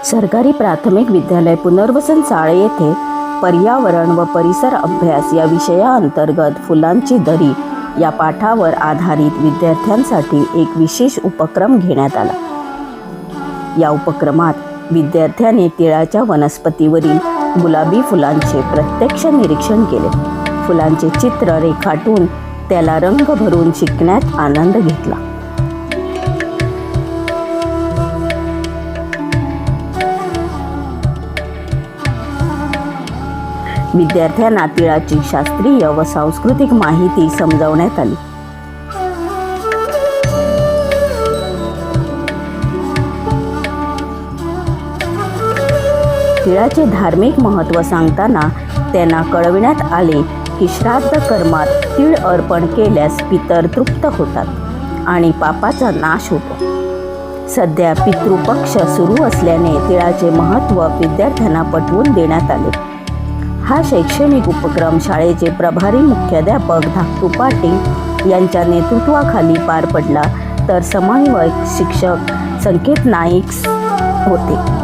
सरकारी प्राथमिक विद्यालय पुनर्वसन चाळे येथे पर्यावरण व परिसर अभ्यास या विषयाअंतर्गत फुलांची दरी या पाठावर आधारित विद्यार्थ्यांसाठी एक विशेष उपक्रम घेण्यात आला। या उपक्रमात विद्यार्थ्यांनी तिळाच्या वनस्पतीवरील गुलाबी फुलांचे प्रत्यक्ष निरीक्षण केले, फुलांचे चित्र रेखाटून त्याला रंग भरून शिकण्यात आनंद घेतला। विद्यार्थ्यांना तिळाची शास्त्रीय व सांस्कृतिक माहिती समजवण्यात आली। तिळाचे धार्मिक महत्त्व सांगताना त्यांना कळविण्यात आले की श्राद्ध कर्मात तीळ अर्पण केल्यास पितर तृप्त होतात आणि पापाचा नाश होतो। सध्या पितृपक्ष सुरू असल्याने तिळाचे महत्त्व विद्यार्थ्यांना पटवून देण्यात आले। हा शैक्षणिक उपक्रम शाळेचे प्रभारी मुख्याध्यापक धाकटू पाटील यांच्या नेतृत्वाखाली पार पडला, तर समन्वयक शिक्षक संकेत नाईक होते।